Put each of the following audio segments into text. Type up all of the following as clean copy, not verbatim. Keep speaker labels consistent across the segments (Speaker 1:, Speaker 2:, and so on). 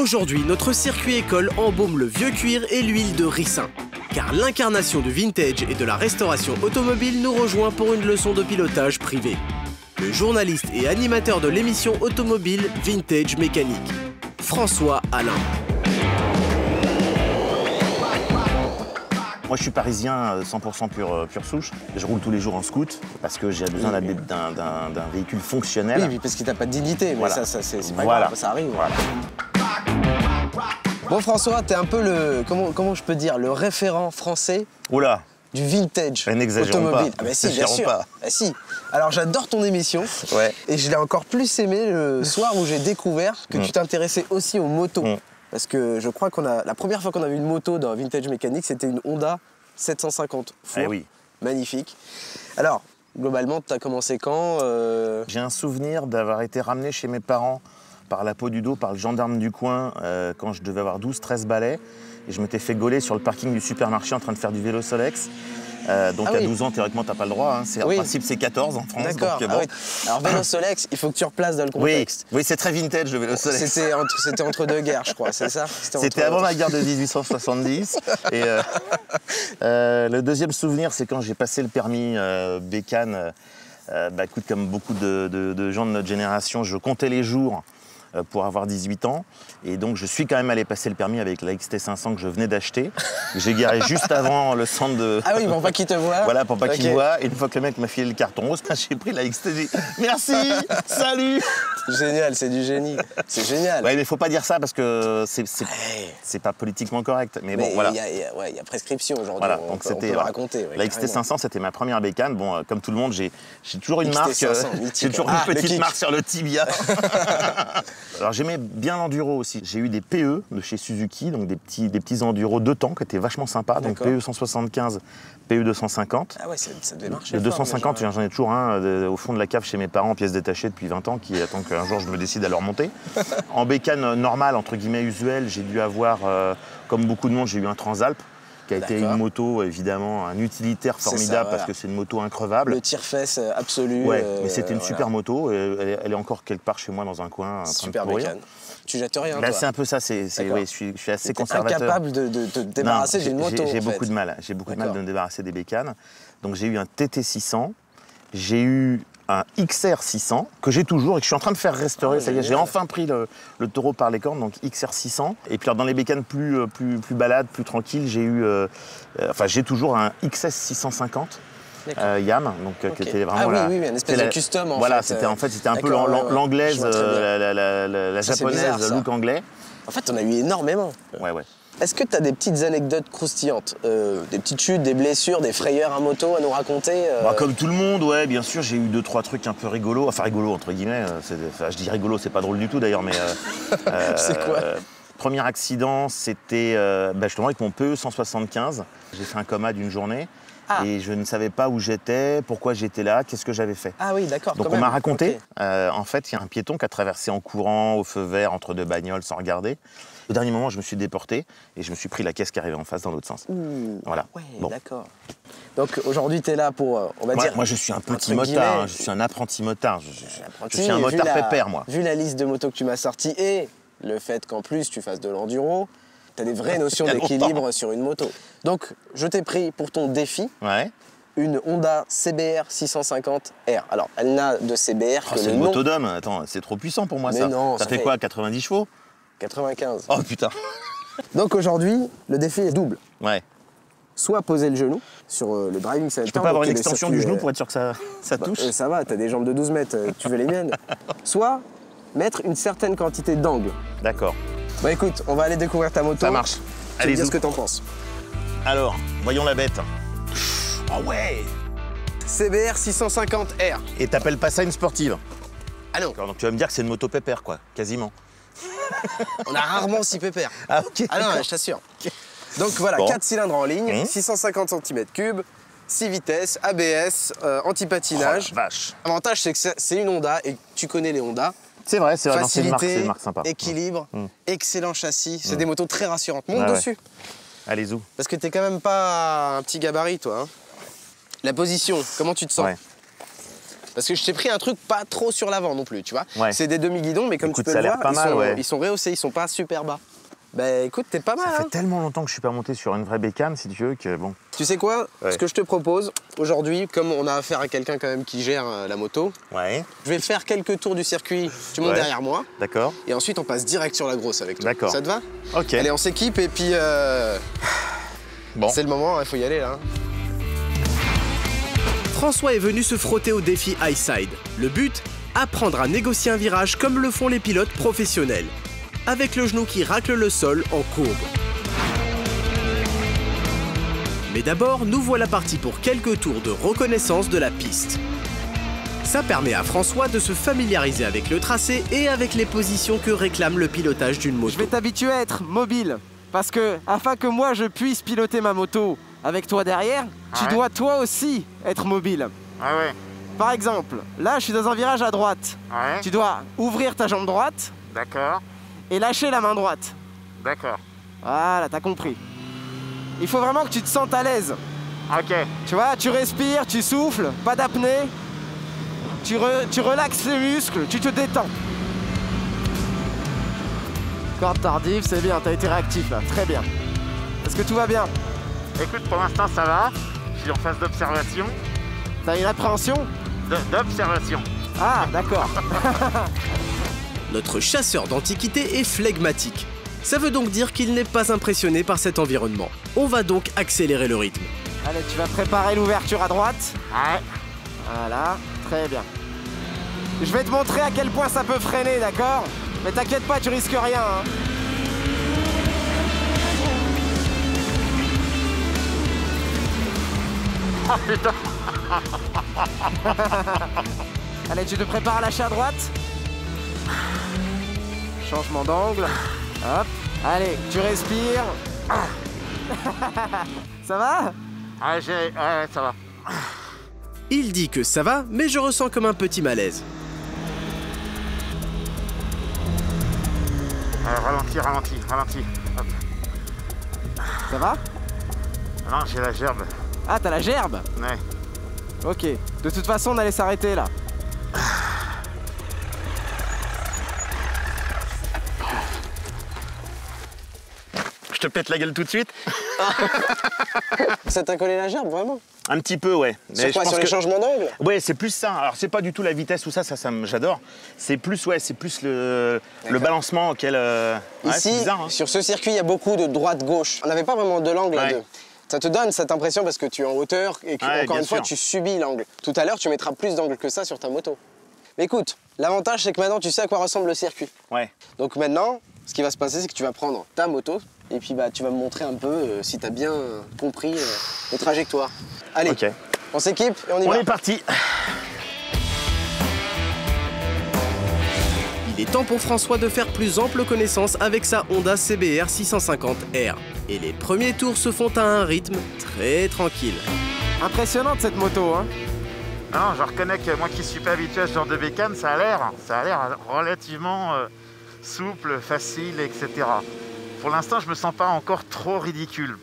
Speaker 1: Aujourd'hui, notre circuit école embaume le vieux cuir et l'huile de ricin. Car l'incarnation du vintage et de la restauration automobile nous rejoint pour une leçon de pilotage privée. Le journaliste et animateur de l'émission automobile Vintage Mécanique, François Alain.
Speaker 2: Moi, je suis parisien 100% pure souche. Je roule tous les jours en scoot parce que j'ai besoin d'un véhicule fonctionnel.
Speaker 3: Oui, parce qu'il n'a pas de dignité, mais
Speaker 2: voilà.
Speaker 3: ça c'est pas grave, ça arrive.
Speaker 2: Voilà.
Speaker 3: Bon, François, t'es un peu le, comment je peux dire, le référent français du vintage automobile.
Speaker 2: Pas.
Speaker 3: Ah bah si, bien sûr.
Speaker 2: Pas.
Speaker 3: Ah si. Alors j'adore ton émission.
Speaker 2: Ouais.
Speaker 3: Et je l'ai encore plus aimé le soir où j'ai découvert que tu t'intéressais aussi aux motos. Parce que je crois la première fois qu'on a vu une moto dans Vintage Mécanique, c'était une Honda 750 Four.
Speaker 2: Eh oui.
Speaker 3: Magnifique. Alors, globalement, tu as commencé quand
Speaker 2: J'ai un souvenir d'avoir été ramené chez mes parents par la peau du dos, par le gendarme du coin, quand je devais avoir 12-13 balais. Et je m'étais fait gauler sur le parking du supermarché en train de faire du vélo Solex. Donc à 12 ans, théoriquement, t'as pas le droit. Hein. En principe, c'est 14 en France.
Speaker 3: D'accord.
Speaker 2: Donc, bon.
Speaker 3: Alors vélo Solex, il faut que tu replaces dans le contexte.
Speaker 2: Oui, c'est très vintage le vélo Solex.
Speaker 3: C'était entre deux guerres, je crois, c'est ça?
Speaker 2: C'était avant la guerre de 1870. Et le deuxième souvenir, c'est quand j'ai passé le permis bécane. Écoute, comme beaucoup de gens de notre génération, je comptais les jours pour avoir 18 ans. Et donc, je suis quand même allé passer le permis avec la XT500 que je venais d'acheter. J'ai garé juste avant le centre de...
Speaker 3: Ah oui, pour pas qu'il te voie.
Speaker 2: Voilà, pour pas qu'il voie. Et une fois que le mec m'a filé le carton rose, j'ai pris la XT. Merci, salut.
Speaker 3: Génial, c'est du génie. C'est génial.
Speaker 2: Ouais, mais faut pas dire ça parce que c'est pas politiquement correct. Mais bon, voilà.
Speaker 3: Il y a prescription aujourd'hui.
Speaker 2: Voilà,
Speaker 3: on peut le raconter.
Speaker 2: La XT500, c'était ma première bécane. Bon, comme tout le monde, j'ai toujours une marque. J'ai toujours une petite marque sur le tibia. Alors, j'aimais bien l'enduro aussi. J'ai eu des PE de chez Suzuki, donc des petits enduros de temps qui étaient vachement sympas. Donc PE 175, PE 250.
Speaker 3: Ah ouais, ça devait marcher.
Speaker 2: Le 250, j'en ai toujours un au fond de la cave chez mes parents, pièces détachées depuis 20 ans, qui attend qu'un jour je me décide à le remonter. En bécane normale, entre guillemets usuelle, j'ai dû avoir, comme beaucoup de monde, j'ai eu un Transalp, qui a été une moto, évidemment, un utilitaire formidable parce que c'est une moto increvable.
Speaker 3: Le tire-fesse absolu.
Speaker 2: Ouais, mais c'était une super moto. Elle est encore quelque part chez moi dans un coin en train
Speaker 3: super
Speaker 2: de pourrir.
Speaker 3: Bécane. Tu jettes rien, toi?
Speaker 2: C'est un peu ça. Je suis assez conservateur.
Speaker 3: Incapable de te débarrasser d'une moto.
Speaker 2: J'ai beaucoup de mal. J'ai beaucoup de mal de me débarrasser des bécanes. Donc j'ai eu un TT600. J'ai eu un XR600 que j'ai toujours et que je suis en train de faire restaurer. Ça y est, j'ai enfin pris le taureau par les cornes, donc XR600. Et puis alors, dans les bécanes plus balades, plus tranquilles, j'ai eu, j'ai toujours un XS650. Yam, donc qui était vraiment
Speaker 3: oui, une espèce de custom en fait.
Speaker 2: C'était un peu l'anglaise, la japonaise,
Speaker 3: bizarre,
Speaker 2: look anglais.
Speaker 3: En fait, on a eu énormément.
Speaker 2: Ouais.
Speaker 3: Est-ce que tu as des petites anecdotes croustillantes, des petites chutes, des blessures, des frayeurs à moto à nous raconter
Speaker 2: Comme tout le monde, ouais, bien sûr, j'ai eu 2-3 trucs un peu rigolos. Enfin, rigolos entre guillemets. Je dis rigolo, c'est pas drôle du tout d'ailleurs, mais.
Speaker 3: C'est quoi?
Speaker 2: Premier accident, c'était justement avec mon PE 175. J'ai fait un coma d'une journée. Et je ne savais pas où j'étais, pourquoi j'étais là, qu'est-ce que j'avais fait.
Speaker 3: Ah oui, d'accord.
Speaker 2: Donc on m'a raconté, en fait, il y a un piéton qui a traversé en courant, au feu vert, entre deux bagnoles, sans regarder. Au dernier moment, je me suis déporté et je me suis pris la caisse qui arrivait en face dans l'autre sens. Voilà.
Speaker 3: Ouais, d'accord. Donc aujourd'hui, tu es là pour, on va dire...
Speaker 2: Moi, je suis un petit motard, je suis un apprenti motard. Je suis un motard pépère, moi.
Speaker 3: Vu la liste de motos que tu m'as sortie et le fait qu'en plus, tu fasses de l'enduro, tu as des vraies notions d'équilibre sur une moto. Donc, je t'ai pris pour ton défi une Honda CBR 650R. Alors, elle n'a de CBR que le nom.
Speaker 2: C'est une moto d'homme, attends, c'est trop puissant pour moi.
Speaker 3: Mais
Speaker 2: ça.
Speaker 3: Non,
Speaker 2: ça fait quoi, 90 chevaux?
Speaker 3: 95.
Speaker 2: Oh putain.
Speaker 3: Donc aujourd'hui, le défi est double.
Speaker 2: Ouais.
Speaker 3: Soit poser le genou sur le driving center.
Speaker 2: Je peux pas avoir une extension du genou pour être sûr que ça touche?
Speaker 3: Ça va, t'as des jambes de 12 mètres, tu veux les miennes. Soit mettre une certaine quantité d'angle.
Speaker 2: D'accord.
Speaker 3: Bah écoute, on va aller découvrir ta moto.
Speaker 2: Ça marche.
Speaker 3: Allez, dis ce que t'en penses.
Speaker 2: Alors, voyons la bête. Oh ouais.
Speaker 3: CBR 650R.
Speaker 2: Et t'appelles pas ça une sportive?
Speaker 3: Ah non.
Speaker 2: Donc tu vas me dire que c'est une moto pépère, quoi, quasiment.
Speaker 3: On a rarement 6 pépères.
Speaker 2: Ah ok.
Speaker 3: Ah non, je t'assure. Donc voilà, 4 cylindres en ligne, 650 cm3, 6 vitesses, ABS, anti-patinage.
Speaker 2: Oh la vache.
Speaker 3: L'avantage, c'est que c'est une Honda et tu connais les Honda.
Speaker 2: C'est vrai, c'est une
Speaker 3: Facilité,
Speaker 2: marque sympa.
Speaker 3: équilibre, excellent châssis. C'est des motos très rassurantes. Monte dessus.
Speaker 2: Allez, zou.
Speaker 3: Parce que t'es quand même pas un petit gabarit, toi. Hein. La position, comment tu te sens? Parce que je t'ai pris un truc pas trop sur l'avant non plus, tu vois.
Speaker 2: Ouais.
Speaker 3: C'est des demi-guidons, mais comme
Speaker 2: Écoute,
Speaker 3: tu peux
Speaker 2: ça a
Speaker 3: le
Speaker 2: l'air
Speaker 3: voir,
Speaker 2: pas mal, ouais.
Speaker 3: ils sont rehaussés, ils sont pas super bas. Bah écoute, t'es pas mal.
Speaker 2: Ça
Speaker 3: hein.
Speaker 2: fait tellement longtemps que je suis pas monté sur une vraie bécane, si tu veux, que bon.
Speaker 3: Tu sais quoi?
Speaker 2: Ouais.
Speaker 3: Ce que je te propose aujourd'hui, comme on a affaire à quelqu'un quand même qui gère la moto,
Speaker 2: Ouais.
Speaker 3: je vais faire quelques tours du circuit. Tu montes
Speaker 2: Ouais.
Speaker 3: derrière moi.
Speaker 2: D'accord.
Speaker 3: Et ensuite, on passe direct sur la grosse avec toi.
Speaker 2: D'accord.
Speaker 3: Ça te va?
Speaker 2: Ok.
Speaker 3: Allez, on s'équipe et puis
Speaker 2: Bon.
Speaker 3: c'est le moment, il faut y aller là.
Speaker 1: François est venu se frotter au défi Highside. Le but? Apprendre à négocier un virage comme le font les pilotes professionnels, avec le genou qui racle le sol en courbe. Mais d'abord, nous voilà partis pour quelques tours de reconnaissance de la piste. Ça permet à François de se familiariser avec le tracé et avec les positions que réclame le pilotage d'une moto.
Speaker 4: Je vais t'habituer à être mobile, parce que afin que moi je puisse piloter ma moto avec toi derrière, tu dois toi aussi être mobile.
Speaker 2: Ah ouais.
Speaker 4: Par exemple, là je suis dans un virage à droite.
Speaker 2: Ouais.
Speaker 4: Tu dois ouvrir ta jambe droite
Speaker 2: D'accord.
Speaker 4: et lâcher la main droite.
Speaker 2: D'accord.
Speaker 4: Voilà, t'as compris. Il faut vraiment que tu te sentes à l'aise.
Speaker 2: Ok.
Speaker 4: Tu vois, tu respires, tu souffles, pas d'apnée. Tu relaxes les muscles, tu te détends. Corde tardive, c'est bien, t'as été réactif là, très bien. Est-ce que tout va bien?
Speaker 5: Écoute, pour l'instant ça va. Je suis en phase d'observation.
Speaker 4: T'as une appréhension?
Speaker 5: D'observation.
Speaker 4: Ah, d'accord.
Speaker 1: Notre chasseur d'antiquité est flegmatique. Ça veut donc dire qu'il n'est pas impressionné par cet environnement. On va donc accélérer le rythme.
Speaker 4: Allez, tu vas préparer l'ouverture à droite.
Speaker 5: Ouais.
Speaker 4: Voilà, très bien. Je vais te montrer à quel point ça peut freiner, d'accord? Mais t'inquiète pas, tu risques rien. Hein.
Speaker 5: Oh putain.
Speaker 4: Allez, tu te prépares à lâcher à droite. Changement d'angle. Hop. Allez, tu respires. Ça va?
Speaker 5: Ouais, ça va.
Speaker 1: Il dit que ça va, mais je ressens comme un petit malaise.
Speaker 5: Ralentis. Hop.
Speaker 4: Ça va?
Speaker 5: Non, j'ai la gerbe.
Speaker 4: Ah, t'as la gerbe?
Speaker 5: Ouais.
Speaker 4: Ok. De toute façon, on allait s'arrêter là.
Speaker 2: Je te pète la gueule tout de suite.
Speaker 3: Ça t'a collé la gerbe, vraiment?
Speaker 2: Un petit peu, ouais.
Speaker 3: Sur quoi? Sur les changements d'angle?
Speaker 2: Ouais, c'est plus ça. Alors, c'est pas du tout la vitesse, tout ça, j'adore. C'est plus, le balancement auquel.
Speaker 3: Ici,
Speaker 2: c'est bizarre, hein.
Speaker 3: sur ce circuit, il y a beaucoup de droite-gauche. On n'avait pas vraiment de l'angle à
Speaker 2: Ouais.
Speaker 3: deux. Ça te donne cette impression parce que tu es en hauteur et que,
Speaker 2: Ouais,
Speaker 3: encore
Speaker 2: bien
Speaker 3: une fois,
Speaker 2: sûr.
Speaker 3: tu subis l'angle. Tout à l'heure, tu mettras plus d'angle que ça sur ta moto. Mais écoute, l'avantage, c'est que maintenant, tu sais à quoi ressemble le circuit.
Speaker 2: Ouais.
Speaker 3: Donc maintenant, ce qui va se passer, c'est que tu vas prendre ta moto et puis tu vas me montrer un peu si tu as bien compris les trajectoires. Allez,
Speaker 2: Ok.
Speaker 3: on s'équipe et on y
Speaker 2: On
Speaker 3: va.
Speaker 2: est parti.
Speaker 1: Il est temps pour François de faire plus ample connaissance avec sa Honda CBR 650R. Et les premiers tours se font à un rythme très tranquille.
Speaker 4: Impressionnante cette moto, hein?
Speaker 5: Non, je reconnais que moi qui suis pas habitué à ce genre de bécane, ça a l'air relativement souple, facile, etc. Pour l'instant, je me sens pas encore trop ridicule.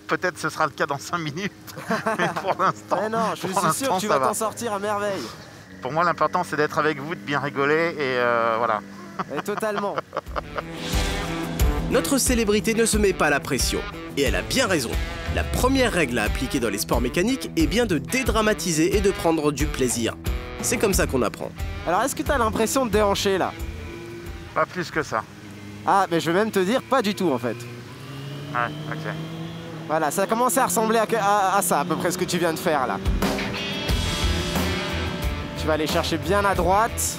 Speaker 5: Peut-être ce sera le cas dans 5 minutes, mais pour l'instant.
Speaker 4: Mais non, je suis sûr que tu vas t'en sortir à merveille.
Speaker 5: Pour moi, l'important, c'est d'être avec vous, de bien rigoler, et voilà.
Speaker 4: Et totalement.
Speaker 1: Notre célébrité ne se met pas la pression. Et elle a bien raison. La première règle à appliquer dans les sports mécaniques est bien de dédramatiser et de prendre du plaisir. C'est comme ça qu'on apprend.
Speaker 4: Alors, est-ce que tu as l'impression de déhancher là?
Speaker 5: Pas plus que ça.
Speaker 4: Ah, mais je vais même te dire, pas du tout en fait.
Speaker 5: Ouais, ok.
Speaker 4: Voilà, ça a commencé à ressembler à ça, à peu près ce que tu viens de faire là. Tu vas aller chercher bien à droite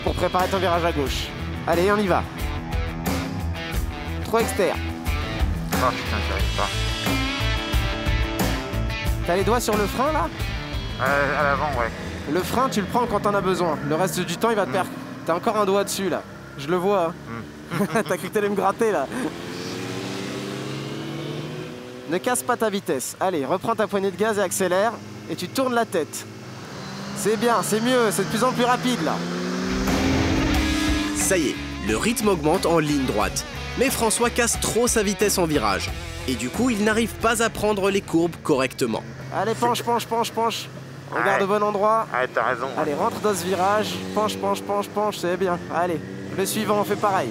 Speaker 4: pour préparer ton virage à gauche. Allez, on y va. Trop externe.
Speaker 5: Oh putain, j'y arrive pas.
Speaker 4: T'as les doigts sur le frein là?
Speaker 5: À l'avant, ouais.
Speaker 4: Le frein, tu le prends quand t'en as besoin. Le reste du temps, il va te perdre. T'as encore un doigt dessus là. Je le vois. Hein. T'as cru que t'allais me gratter là. Ne casse pas ta vitesse. Allez, reprends ta poignée de gaz et accélère. Et tu tournes la tête. C'est bien, c'est mieux, c'est de plus en plus rapide là.
Speaker 1: Ça y est, le rythme augmente en ligne droite. Mais François casse trop sa vitesse en virage. Et du coup, il n'arrive pas à prendre les courbes correctement.
Speaker 4: Allez, penche. Regarde au bon endroit.
Speaker 5: Ouais, t'as raison.
Speaker 4: Allez, rentre dans ce virage. Penche, c'est bien. Allez, le suivant, on fait pareil.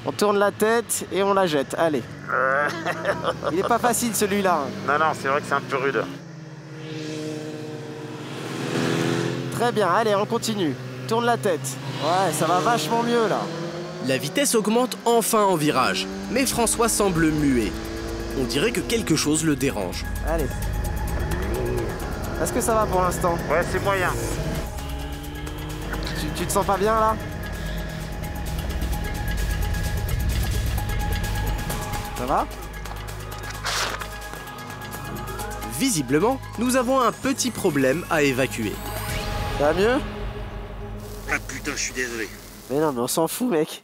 Speaker 4: On tourne la tête et on la jette. Allez. Il est pas facile celui-là.
Speaker 5: Non, c'est vrai que c'est un peu rude.
Speaker 4: Très bien, allez, on continue. Tourne la tête. Ouais, ça va vachement mieux là.
Speaker 1: La vitesse augmente enfin en virage, mais François semble muet. On dirait que quelque chose le dérange.
Speaker 4: Allez. Est-ce que ça va pour l'instant?
Speaker 5: Ouais, c'est moyen.
Speaker 4: Tu te sens pas bien là? Ça va?
Speaker 1: Visiblement, nous avons un petit problème à évacuer.
Speaker 4: Ça va mieux?
Speaker 2: Ah putain, je suis désolé.
Speaker 4: Mais non, mais on s'en fout, mec.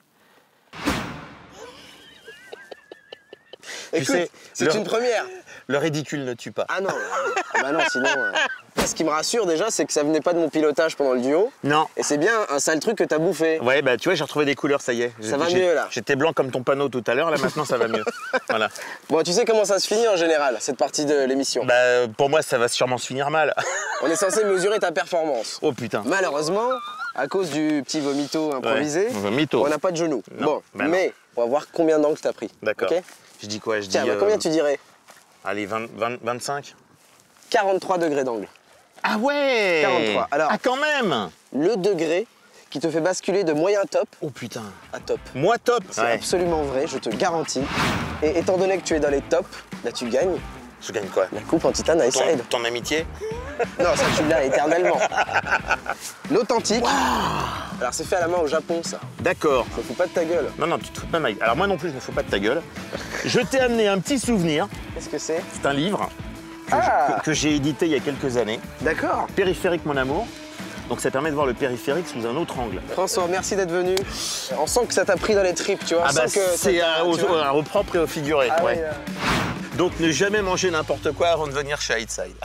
Speaker 3: Écoute, c'est une première.
Speaker 2: Le ridicule ne tue pas.
Speaker 3: Ah non, bah non, sinon... Ce qui me rassure déjà, c'est que ça venait pas de mon pilotage pendant le duo.
Speaker 2: Non.
Speaker 3: Et c'est bien un sale truc que t'as bouffé.
Speaker 2: Ouais, bah tu vois, j'ai retrouvé des couleurs, ça y est.
Speaker 3: Ça va mieux là.
Speaker 2: J'étais blanc comme ton panneau tout à l'heure, là maintenant ça va mieux. Voilà.
Speaker 3: Bon, tu sais comment ça se finit en général, cette partie de l'émission?
Speaker 2: Bah pour moi, ça va sûrement se finir mal.
Speaker 3: On est censé mesurer ta performance.
Speaker 2: Oh putain.
Speaker 3: Malheureusement, à cause du petit vomito improvisé,
Speaker 2: Vomito.
Speaker 3: on n'a pas de genoux.
Speaker 2: Non,
Speaker 3: Bon,
Speaker 2: bah non.
Speaker 3: mais on va voir combien d'angles t'as pris.
Speaker 2: D'accord.
Speaker 3: Ok.
Speaker 2: Je dis quoi? Je
Speaker 3: Tiens,
Speaker 2: dis.
Speaker 3: bah, combien tu dirais?
Speaker 2: Allez, 25.
Speaker 3: 43 degrés d'angle.
Speaker 2: Ah ouais.
Speaker 3: 43. Alors,
Speaker 2: ah quand même.
Speaker 3: le degré qui te fait basculer de moyen top
Speaker 2: Oh putain.
Speaker 3: à top.
Speaker 2: Moi top.
Speaker 3: C'est absolument vrai, je te garantis. Et étant donné que tu es dans les tops, là tu gagnes
Speaker 2: Je gagne quoi?
Speaker 3: la coupe en titane à Side.
Speaker 2: Ton amitié?
Speaker 3: Non, ça tu l'as éternellement. L'authentique. Alors c'est fait à la main au Japon ça.
Speaker 2: D'accord.
Speaker 3: Je me fous pas de ta gueule.
Speaker 2: Non, tu te fous pas de ma gueule. Alors moi non plus, je me fous pas de ta gueule. Je t'ai amené un petit souvenir.
Speaker 3: Qu'est-ce que c'est?
Speaker 2: C'est un livre que j'ai édité il y a quelques années.
Speaker 3: D'accord.
Speaker 2: Périphérique mon amour. Donc ça permet de voir le périphérique sous un autre angle.
Speaker 3: François, merci d'être venu. On sent que ça t'a pris dans les tripes, tu vois.
Speaker 2: Ah bah
Speaker 3: On sent que ça
Speaker 2: c'est
Speaker 3: t'a- tu vois.
Speaker 2: au propre et au figuré.
Speaker 3: Ah
Speaker 2: ouais.
Speaker 3: oui,
Speaker 2: Donc ne jamais manger n'importe quoi avant de venir chez Hightside.